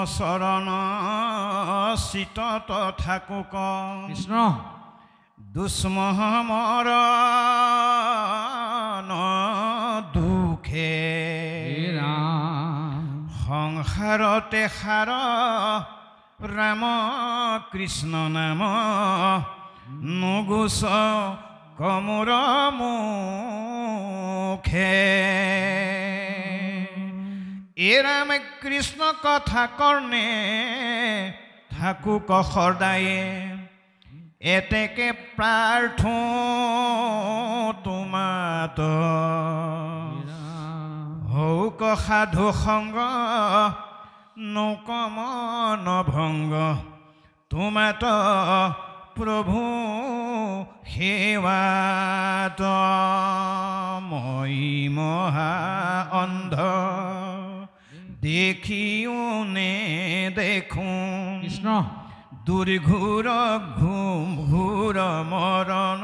চৰণ চিতত থাকুক কৃষ্ণ দুষ্মহ মৰণ দুখে সংসাৰতে সাৰ ৰাম কৃষ্ণ নাম নুগুচ কমোৰ মুখে এ ৰাম কৃষ্ণ কথা কৰ্ণে থাকুক সদায়ে এতেকে প্ৰাৰ্থো তোমাত হৌক সাধু সংগ নকমন ভংগ তোমাত প্ৰভু সেৱাত মই মহা অন্ধ দেখিও নে দেখোঁ কৃষ্ণ দুৰ্ঘোৰ ঘোৰ মৰণ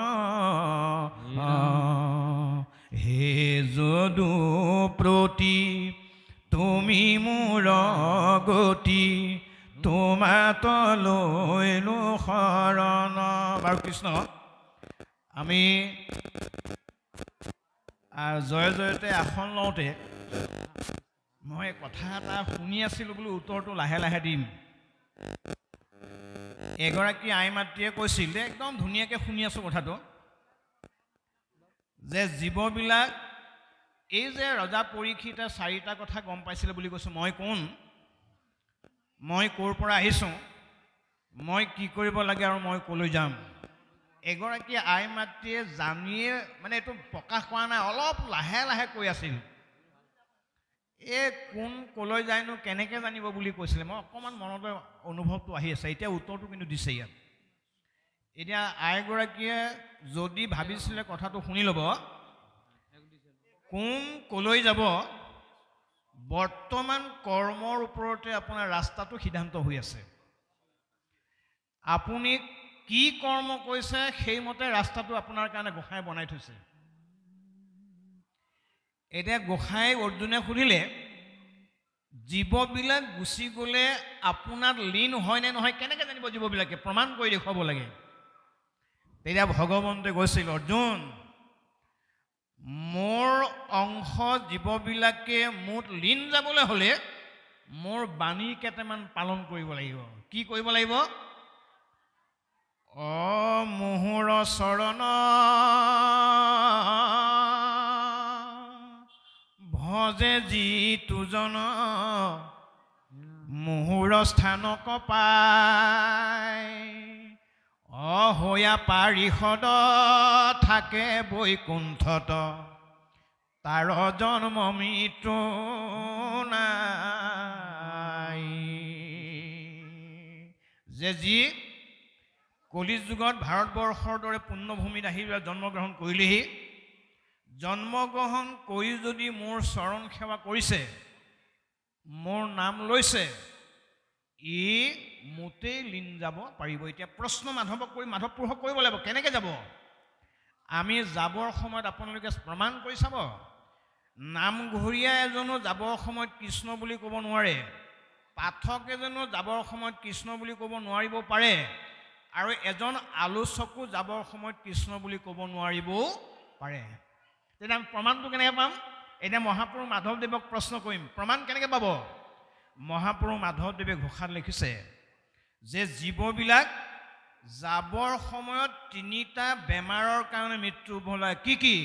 হে যদু প্ৰতি তুমি মোৰ গতি তোমাত লৈলো শৰণ বাৰু কৃষ্ণ আমি জয় জয়তে আসন লওঁতে মই কথা এটা শুনি আছিলোঁ বোলো উত্তৰটো লাহে লাহে দিম এগৰাকী আই মাতৃয়ে কৈছিল যে একদম ধুনীয়াকৈ শুনি আছোঁ কথাটো যে জীৱবিলাক এই যে ৰজা পৰীক্ষিতে চাৰিটা কথা গম পাইছিলে বুলি কৈছোঁ মই কোন মই ক'ৰ পৰা আহিছোঁ মই কি কৰিব লাগে আৰু মই ক'লৈ যাম এগৰাকী আই মাতৃয়ে জানিয়ে মানে এইটো প্ৰকাশ কৰা নাই অলপ লাহে লাহে কৈ আছিল এই কোন ক'লৈ যায়নো কেনেকৈ জানিব বুলি কৈছিলে মই অকণমান মনলৈ অনুভৱটো আহি আছে এতিয়া উত্তৰটো কিন্তু দিছে ইয়াত এতিয়া আইগৰাকীয়ে যদি ভাবিছিলে কথাটো শুনি ল'ব কোন ক'লৈ যাব বৰ্তমান কৰ্মৰ ওপৰতে আপোনাৰ ৰাস্তাটো সিদ্ধান্ত হৈ আছে আপুনি কি কৰ্ম কৰিছে সেইমতে ৰাস্তাটো আপোনাৰ কাৰণে গোসাঁই বনাই থৈছে এতিয়া গোসাঁই অৰ্জুনে সুধিলে জীৱবিলাক গুচি গ'লে আপোনাত লীন হয়নে নহয় কেনেকৈ জানিব জীৱবিলাকে প্ৰমাণ কৰি দেখুৱাব লাগে তেতিয়া ভগৱন্তই কৈছিল অৰ্জুন মোৰ অংশ জীৱবিলাকে মোত লীন যাবলৈ হ'লে মোৰ বাণী কেইটামান পালন কৰিব লাগিব কি কৰিব লাগিব মোহৰ চৰণ ভজে যিতুজন মোহৰ স্থানক পায় অহয়া পাৰিষদ থাকে বৈকুণ্ঠত তাৰ জন্ম মৃত্যু নাই যে যি কলিযুগত ভাৰতবৰ্ষৰ দৰে পুণ্যভূমিত আহি জন্মগ্ৰহণ কৰিলেহি জন্মগ্ৰহণ কৰি যদি মোৰ চৰণ সেৱা কৰিছে মোৰ নাম লৈছে ই মোতেই লীন যাব পাৰিব এতিয়া প্ৰশ্ন মাধৱক কৰি মাধৱপুৰুষক কৰিব লাগিব কেনেকৈ যাব আমি যাবৰ সময়ত আপোনালোকে প্ৰমাণ কৰি চাব নামঘৰীয়া এজনো যাবৰ সময়ত কৃষ্ণ বুলি ক'ব নোৱাৰে পাঠক এজনো যাবৰ সময়ত কৃষ্ণ বুলি ক'ব নোৱাৰিব পাৰে আৰু এজন আলোচকো যাবৰ সময়ত কৃষ্ণ বুলি ক'ব নোৱাৰিবও পাৰে তেতিয়া আমি প্ৰমাণটো কেনেকৈ পাম এতিয়া মহাপুৰুষ মাধৱদেৱক প্ৰশ্ন কৰিম প্ৰমাণ কেনেকৈ পাব মহাপুৰুষ মাধৱদেৱে ঘোষাত লিখিছে যে জীৱবিলাক যাবৰ সময়ত তিনিটা বেমাৰৰ কাৰণে মৃত্যু হ'ব লাগে কি কি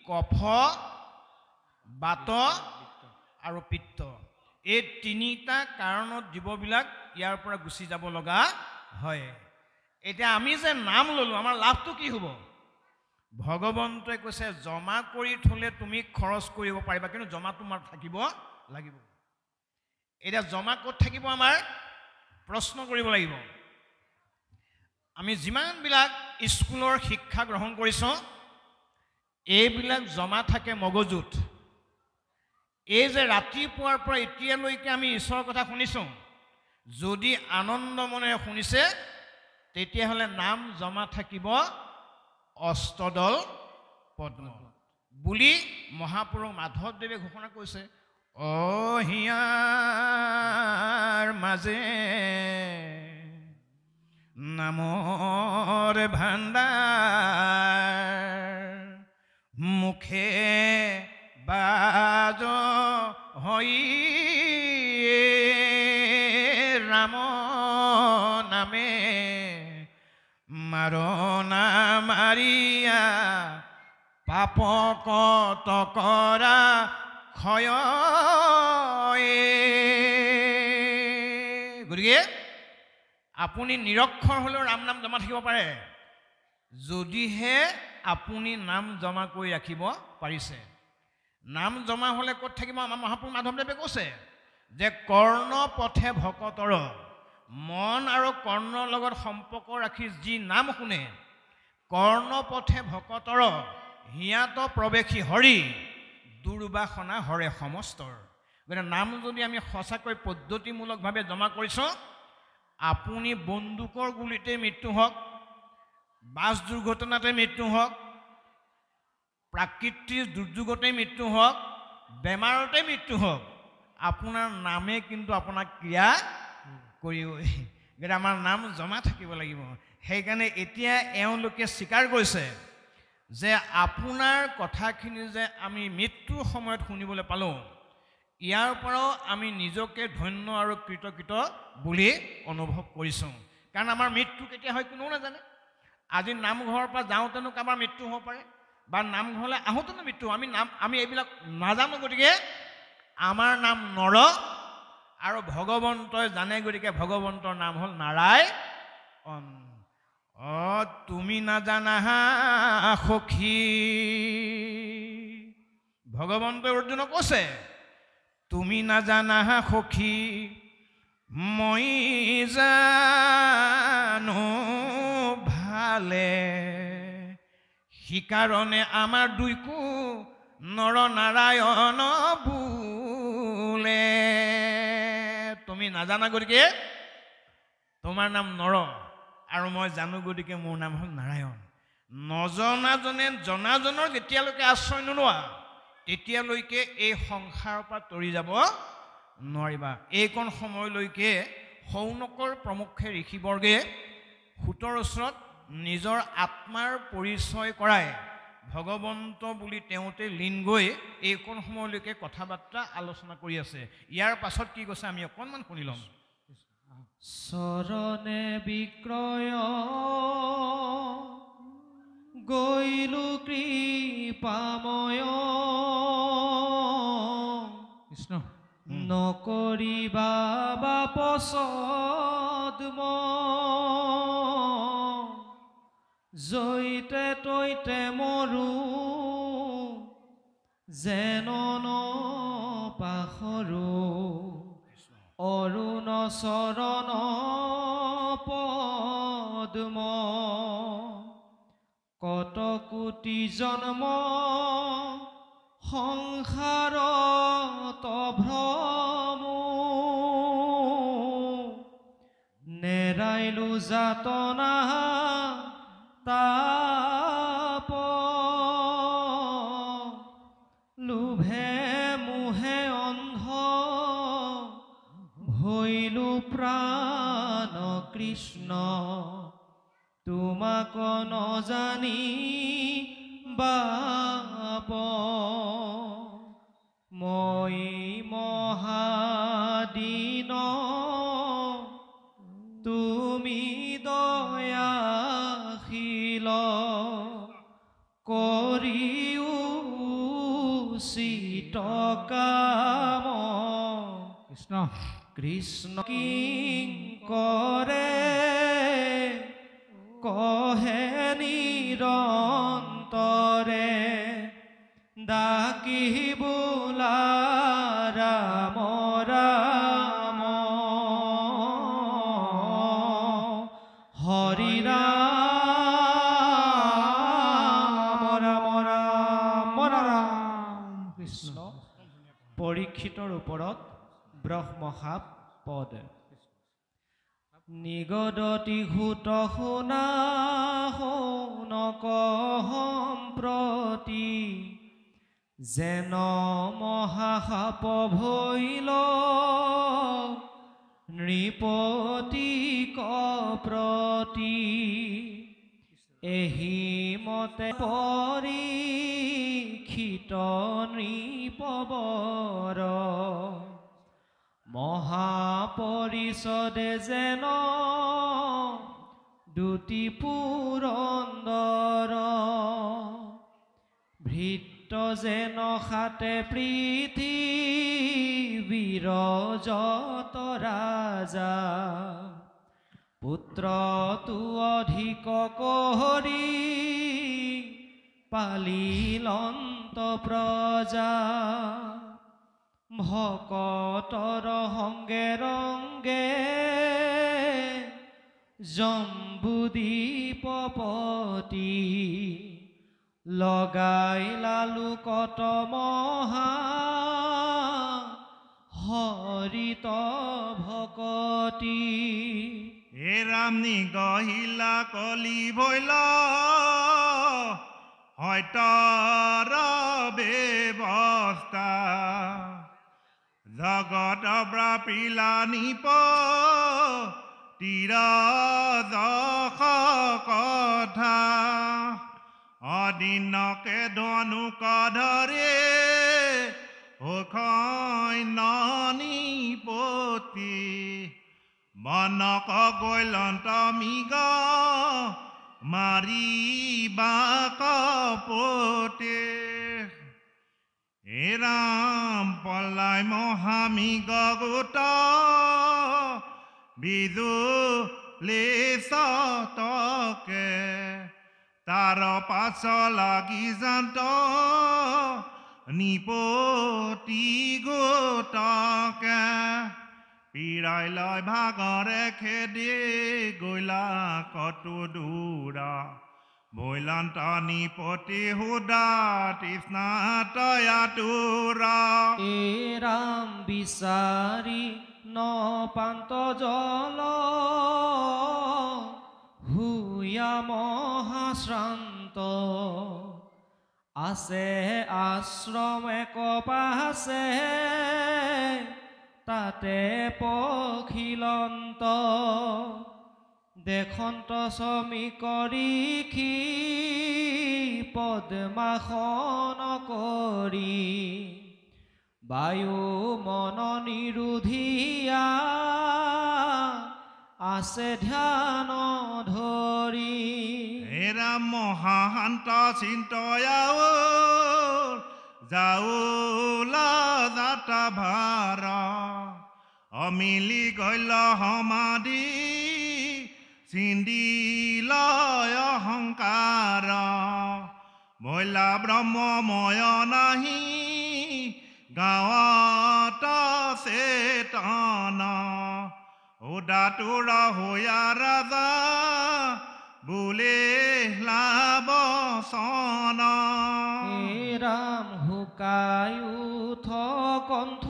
কফ বাত আৰু পিত্ত এই তিনিটা কাৰণত জীৱবিলাক ইয়াৰ পৰা গুচি যাব লগা হয় এতিয়া আমি যে নাম ল'লোঁ আমাৰ লাভটো কি হ'ব ভগৱন্তই কৈছে জমা কৰি থ'লে তুমি খৰচ কৰিব পাৰিবা কিন্তু জমা তোমাৰ থাকিব লাগিব এতিয়া জমা ক'ত থাকিব আমাৰ প্ৰশ্ন কৰিব লাগিব আমি যিমানবিলাক স্কুলৰ শিক্ষা গ্ৰহণ কৰিছোঁ এইবিলাক জমা থাকে মগজুত এই যে ৰাতিপুৱাৰ পৰা এতিয়ালৈকে আমি ঈশ্বৰৰ কথা শুনিছোঁ যদি আনন্দ মনেৰে শুনিছে তেতিয়াহ'লে নাম জমা থাকিব অষ্টদল পদ্ম বুলি মহাপুৰুষ মাধৱদেৱে ঘোষণা কৰিছে অহিয়াৰ মাজে নামৰ ভাণ্ডাৰ মুখে বাজ হৈ ৰাম নামে মাৰণা মাৰিয়া পাপ কত কৰা ক্ষয় গতিকে আপুনি নিৰক্ষৰ হ'লেও ৰাম নাম জমা থাকিব পাৰে যদিহে আপুনি নাম জমা কৰি ৰাখিব পাৰিছে নাম জমা হ'লে ক'ত থাকিব আমাৰ মহাপুৰুষ মাধৱদেৱে কৈছে যে কৰ্ণ পথে ভকতৰ মন আৰু কৰ্ণৰ লগত সম্পৰ্ক ৰাখি যি নাম শুনে কৰ্ণ পথে ভকতৰ হিয়াত প্ৰৱেশী হৰি দুৰ্বাসনা হৰে সমস্তৰ গতিকে নাম যদি আমি সঁচাকৈ পদ্ধতিমূলকভাৱে জমা কৰিছোঁ আপুনি বন্দুকৰ গুলিতে মৃত্যু হওক বাছ দুৰ্ঘটনাতে মৃত্যু হওক প্ৰাকৃতিক দুৰ্যোগতে মৃত্যু হওক বেমাৰতে মৃত্যু হওক আপোনাৰ নামে কিন্তু আপোনাক ক্ৰিয়া কৰিবই গতিকে আমাৰ নাম জমা থাকিব লাগিব সেইকাৰণে এতিয়া এওঁলোকে স্বীকাৰ কৰিছে যে আপোনাৰ কথাখিনি যে আমি মৃত্যুৰ সময়ত শুনিবলৈ পালোঁ ইয়াৰ পৰাও আমি নিজকে ধন্য আৰু কৃতকৃত বুলি অনুভৱ কৰিছোঁ কাৰণ আমাৰ মৃত্যু কেতিয়া হয় কোনেও নাজানে আজি নামঘৰৰ পৰা যাওঁতেনো কাৰোবাৰ মৃত্যু হ'ব পাৰে বা নামঘৰলৈ আহোঁতেনো মৃত্যু আমি এইবিলাক নাজানো গতিকে আমাৰ নাম নৰ আৰু ভগৱন্তই জানে গতিকে ভগৱন্তৰ নাম হ'ল নাৰায়ণ তুমি নাজানা সখী ভগৱন্তই অৰ্জুনক কৈছে তুমি নাজানা সখী মই জানো ভালে সিকাৰণে আমাৰ দুইকো নৰ নাৰায়ণ বোলে তুমি নাজানা গতিকে তোমাৰ নাম নৰ আৰু মই জানো গতিকে মোৰ নাম হ'ল নাৰায়ণ নজনাজনে জনাজনৰ যেতিয়ালৈকে আশ্ৰয় নোলোৱা তেতিয়ালৈকে এই সংসাৰৰ পৰা তৰি যাব নোৱাৰিবা এইকণ সময়লৈকে শৌনকৰ প্ৰমুখে ঋষিবৰ্গে সূতৰ ওচৰত নিজৰ আত্মাৰ পৰিচয় কৰাই ভগৱন্ত বুলি তেওঁতে লীন গৈ এইকণ সময়লৈকে কথা বাৰ্তা আলোচনা কৰি আছে ইয়াৰ পাছত কি কৈছে আমি অকণমান শুনি ল'ম চৰণে বিক্ৰয় গৈলো কৃপাময় কৃষ্ণ নকৰিবা বাপসদ জৈতে তৈতে মৰো যেন পাখৰো অৰুণ চৰণ পদ্ম কত কোটি জন্ম সংসাৰত ভ্ৰম নেৰাইলো যাতনা তাপ লোভে মোহে অন্ধ হইলো প্ৰাণ কৃষ্ণ তোমাক নজানি বাপ মই মহাদিন তুমি দয়াশীল কৰিও উচিত কাম কৃষ্ণ কৃষ্ণ কিংকৰে কহে নিৰন্তৰে ডাকি বোলা ৰাম ৰাম হৰি ৰাম ৰাম ৰাম ৰাম কৃষ্ণ পৰীক্ষিতৰ ওপৰত ব্ৰহ্মশাপ পদ নিগদতি ভূত শুনা শৌনক সম্প্ৰতি যেন মহাসাপ ভৈল নৃপতিক প্ৰতি এহি মতে পৰীক্ষিত নৃপবৰ মহাপৰিষদে যেন দুটি পুৰন্দৰ ভৃত্য যেন খাতে পৃথিৱীৰ যত ৰাজা পুত্ৰটো অধিক কৰি পালিলন্ত প্ৰজা ভকতৰ সংগে ৰংগে জম্বুদ্বীপপতি লগাই লালুকত মহা হৰিত ভকতি হে ৰাম নিগহিলা কলি ভৈল হয়তৰ ব্যৱস্থা জগত ব্ৰাপিলা নিপ তীৰ যশ কথা অদিনকে ধনুক ধৰে ননিপতি মনক গৈলন্ত মিগ মাৰিবা কপতে হে ৰাম পলাই মহামিগ গোট বিজুলি চতকে তাৰ পাছ লাগি যান্ত নিপতি গোটকে পীৰাই লৈ ভাগৰে খেদি গৈলা কতো দূৰা ভৈলন্ত নিপতি সুদা তৃষ্ণা তয়া তোৰা এ ৰাম বিচাৰি নপান্ত জল হুয়া মহাশ্ৰান্ত আছে আশ্ৰম এক পাছে তাতে পখিলন্ত দেখন্ত শ্ৰমিকৰি পদ্মাসন কৰি বায়ু মন নিৰোধিয়া আছে ধ্যান ধৰি হে ৰাম মহান্ত চিন্তয়াও যাওলা যাতা ভাৰ অমিলি গৈল সমাধি চিন্দিলয় অহংকাৰ মইলা ব্ৰহ্মময় নাহি গাঁৱত চেতন উদাতুৰ হৈয়া ৰাজা বোলে লাভ চন হে ৰাম শুকাই উঠ কণ্ঠ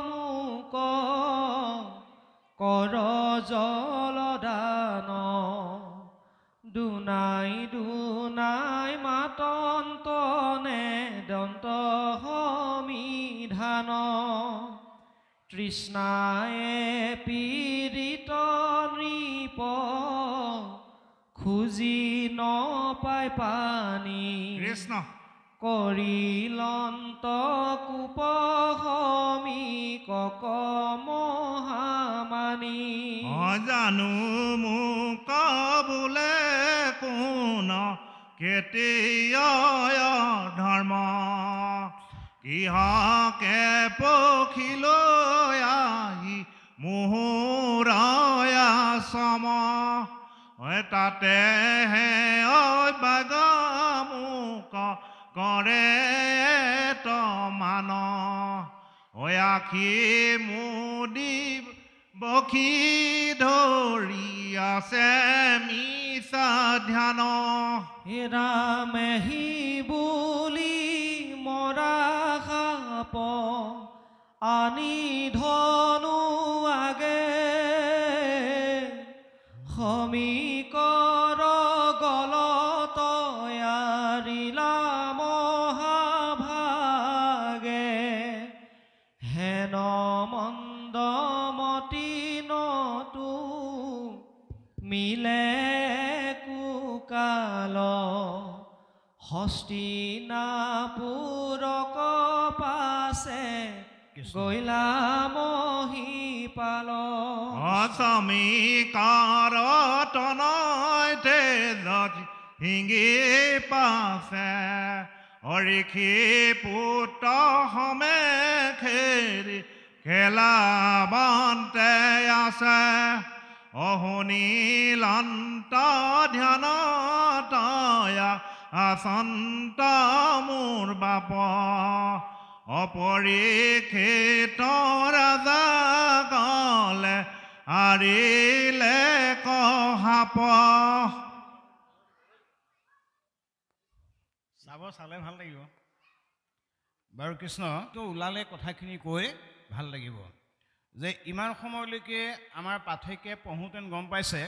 মুক কৰ জলদান দুনাই দুনাই মাতন্তনে দন্ত সমিধান তৃষ্ণায়ে পীড়িত নৃপ খুজি নপাই পানী কৃষ্ণ কৰিলন্ত কূপ সমিকক মহামানী জানো মোক বোলে কোন কেতিয়া ধৰ্ম কিহকে পখিলৈ আহি মোহৰায়া সম তাতে হে বাগামুক কৰে মান আখি মুদি বখি ধৰি আছে মিছা ধ্যান হে ৰামেহি বুলি মৰা সাপ আনি ধনু আগে সমীকৰ গলত তয়াৰিলা মহাভাগে হেন মন্দমতি তু মিলে কুকাল হস্তিনাপুৰক পাছে গৈলা মহিপাল অসমীকাৰ তনয় তেজত হিঙি পাছে অৰিখি পুত্ৰ হমে খেৰি খেলা বন্তে আছে অহুনীলন্ত ধ্যান তয়া আসন্ত মোৰ বাপ অপৰিক্ষিত ৰাজা গলে আৰিলে কহাপ চালে ভাল লাগিব বাৰু কৃষ্ণ তো ওলালে কথাখিনি কৈ ভাল লাগিব যে ইমান সময়লৈকে আমাৰ পাঠকে পঢ়োঁতেন গম পাইছে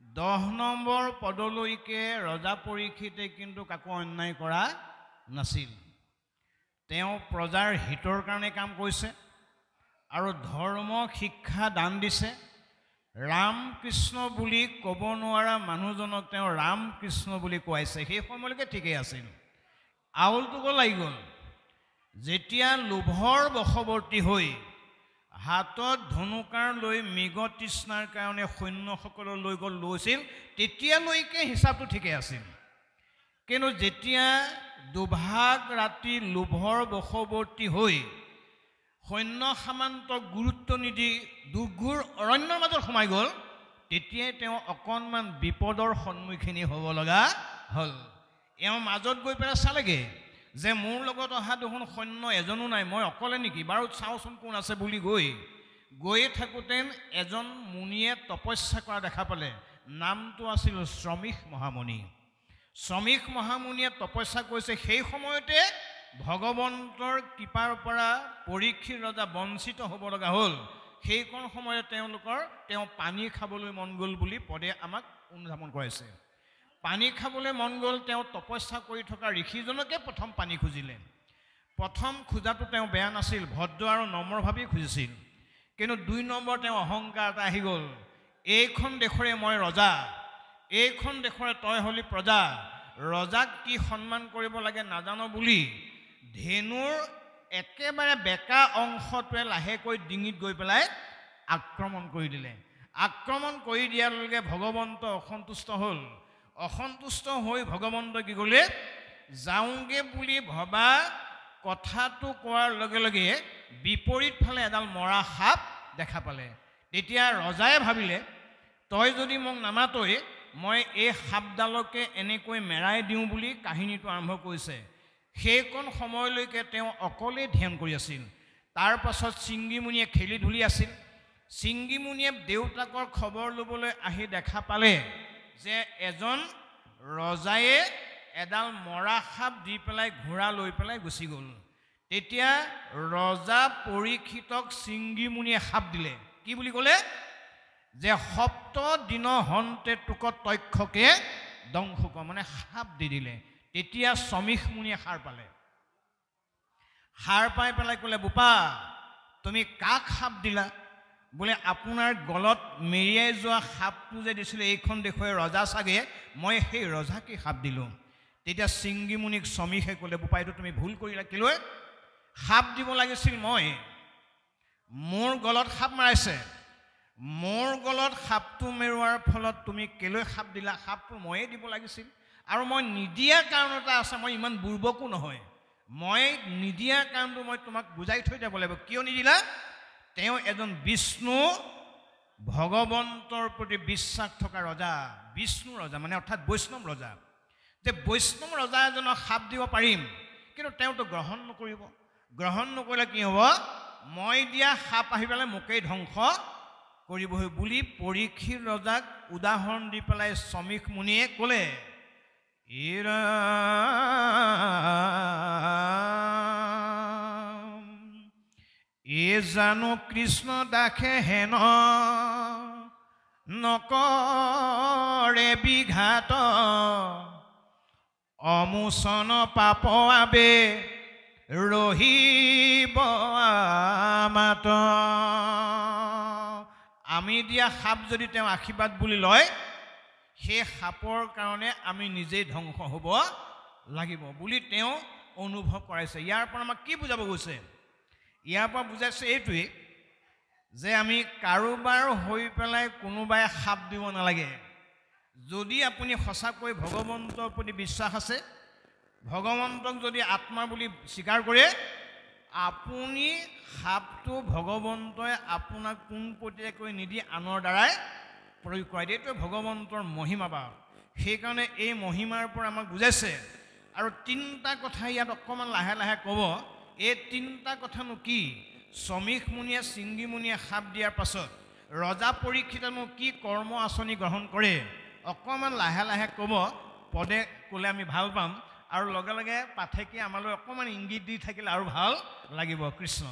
10 নম্বৰ পদলৈকে ৰজা পৰীক্ষিতে কিন্তু কাকো অন্যায় কৰা নাছিল তেওঁ প্ৰজাৰ হিতৰ কাৰণে কাম কৰিছে আৰু ধৰ্ম শিক্ষা দান দিছে ৰাম কৃষ্ণ বুলি ক'ব নোৱাৰা মানুহজনক তেওঁ ৰাম কৃষ্ণ বুলি কোৱাইছে সেই সময়লৈকে ঠিকেই আছিল আউলটো লাগি গ'ল যেতিয়া লোভৰ বশৱৰ্তী হৈ হাতত ধনুকাৰ লৈ মৃগ তৃষ্ণাৰ কাৰণে সৈন্যসকলক লৈ গ'ল লৈছিল তেতিয়ালৈকে হিচাপটো ঠিকেই আছিল কিন্তু যেতিয়া দুভাগ ৰাতি লোভৰ বশৱৰ্তী হৈ সৈন্য সামান্তক গুৰুত্ব নিদি দুঘূৰ অৰণ্যৰ মাজত সোমাই গ'ল তেতিয়াই তেওঁ অকণমান বিপদৰ সন্মুখীন হ'ব লগা হ'ল এওঁ মাজত গৈ পেলাই চালেগে যে মোৰ লগত অহা দেখোন সৈন্য এজনো নাই মই অকলে নেকি বাৰু চাওঁচোন কোন আছে বুলি গৈ থাকোঁতে এজন মুনিয়ে তপস্যা কৰা দেখা পালে নামটো আছিল শ্ৰমিক মহামুনি শ্ৰমিক মহামুনিয়ে তপস্যা কৰিছে সেই সময়তে ভগৱন্তৰ কৃপাৰ পৰা পৰীক্ষিত ৰজা বঞ্চিত হ'ব লগা হ'ল সেইকণ সময়তে তেওঁ পানী খাবলৈ মন গ'ল বুলি পদে আমাক অনুধাৱন কৰাইছে পানী খাবলৈ মন গ'ল তেওঁ তপস্যা কৰি থকা ঋষিজনকে প্ৰথম পানী খুজিলে প্ৰথম খোজাটো তেওঁ বেয়া নাছিল ভদ্ৰ আৰু নম্ৰভাৱেই খুজিছিল কিন্তু 2 নম্বৰ তেওঁ অহংকাৰ এটা আহি গ'ল এইখন দেশৰে মই ৰজা এইখন দেশৰে তই হলি প্ৰজা ৰজাক কি সন্মান কৰিব লাগে নাজানো বুলি ধেনুৰ একেবাৰে বেকা অংশটোৱে লাহেকৈ ডিঙিত গৈ পেলাই আক্ৰমণ কৰি দিলে আক্ৰমণ কৰি দিয়াৰ লগে ভগৱন্ত অসন্তুষ্ট হৈ ভগৱন্ত কি ক'লে যাওঁগে বুলি ভবা কথাটো কোৱাৰ লগে লগে বিপৰীত ফালে এডাল মৰা সাপ দেখা পালে তেতিয়া ৰজাই ভাবিলে তই যদি মোক নামাতই মই এই সাপডালকে এনেকৈ মেৰাই দিওঁ বুলি কাহিনীটো আৰম্ভ কৰিছে সেইকণ সময়লৈকে তেওঁ অকলে ধ্যান কৰি আছিল তাৰ পাছত সিংগীমুনিয়ে খেলি ধুলি আছিল সিংগীমুনিয়ে দেউতাকৰ খবৰ ল'বলৈ আহি দেখা পালে যে এজন ৰজায়ে এডাল মৰা সাপ দি পেলাই ঘোঁৰা লৈ পেলাই গুচি গ'ল তেতিয়া ৰজা পৰীক্ষিতক সিংগীমুনিয়ে সাপ দিলে কি বুলি ক'লে যে সপ্ত দিন হন্তে তোক তক্ষকে দংশুক মানে সাপ দি দিলে তেতিয়া শ্ৰমিক মুনিয়ে সাৰ পাই পেলাই ক'লে বোপা তুমি কাক সাপ দিলা বোলে আপোনাৰ গলত মেৰিয়াই যোৱা সাপটো যে দিছিলে এইখন দেখুৱাই ৰজা চাগে মই সেই ৰজাকে সাপ দিলোঁ তেতিয়া সিংগীমুনিক শ্ৰমিকে ক'লে বোপা এইটো তুমি ভুল কৰিলা কিলৈ সাপ দিব লাগিছিল মই মোৰ গলত সাপ মাৰাইছে মোৰ গলত সাপটো মেৰুৱাৰ ফলত তুমি কেলৈ সাপ দিলা সাপটো ময়ে দিব লাগিছিল আৰু মই নিদিয়া কাৰণ এটা আছে মই ইমান বুৰ্বকো নহয় মই নিদিয়া কাৰণটো মই তোমাক বুজাই থৈ দিব লাগিব কিয় নিদিলা তেওঁ এজন বিষ্ণু ভগৱন্তৰ প্ৰতি বিশ্বাস থকা ৰজা বিষ্ণু ৰজা মানে অৰ্থাৎ বৈষ্ণৱ ৰজা যে বৈষ্ণৱ ৰজা এজনক সাপ দিব পাৰিম কিন্তু তেওঁতো গ্ৰহণ নকৰিলে কি হ'ব মই দিয়া সাপ আহি পেলাই মোকেই ধ্বংস কৰিবহি বুলি পৰীক্ষিত ৰজাক উদাহৰণ দি পেলাই শ্ৰমিক মুনিয়ে ক'লে জানো কৃষ্ণ দাসে হেন নকৰে বিঘাত অমোচন পাপ আবে ৰহিব মাত আমি দিয়া সাপ যদি তেওঁ আশীৰ্বাদ বুলি লয় সেই সাপৰ কাৰণে আমি নিজেই ধ্বংস হ'ব লাগিব বুলি তেওঁ অনুভৱ কৰাইছে। ইয়াৰ পৰা আমাক কি বুজাব গৈছে? ইয়াৰ পৰা বুজাইছে এইটোৱেই যে আমি কাৰোবাৰ হৈ পেলাই কোনোবাই সাপ দিব নালাগে। যদি আপুনি সঁচাকৈ ভগৱন্তৰ প্ৰতি বিশ্বাস আছে, ভগৱন্তক যদি আত্মা বুলি স্বীকাৰ কৰে, আপুনি সাপটো ভগৱন্তই আপোনাক পোনপটীয়াকৈ নিদি আনৰ দ্বাৰাই প্ৰয়োগ কৰাই দিয়ে। এইটোৱে ভগৱন্তৰ মহিমা বা। সেইকাৰণে এই মহিমাৰ পৰা আমাক বুজাইছে। আৰু তিনিটা কথা ইয়াত অকণমান লাহে লাহে ক'ব। এই তিনিটা কথানো কি? শ্ৰমিক মুনিয়ে চিংগি মুনিয়ে সাপ দিয়াৰ পাছত ৰজা পৰীক্ষিতেনো কি কৰ্ম আঁচনি গ্ৰহণ কৰে, অকণমান লাহে লাহে ক'ব। পদে ক'লে আমি ভাল পাম আৰু লগে লগে পাঠকে আমালৈ অকণমান ইংগিত দি থাকিলে আৰু ভাল লাগিব। কৃষ্ণ।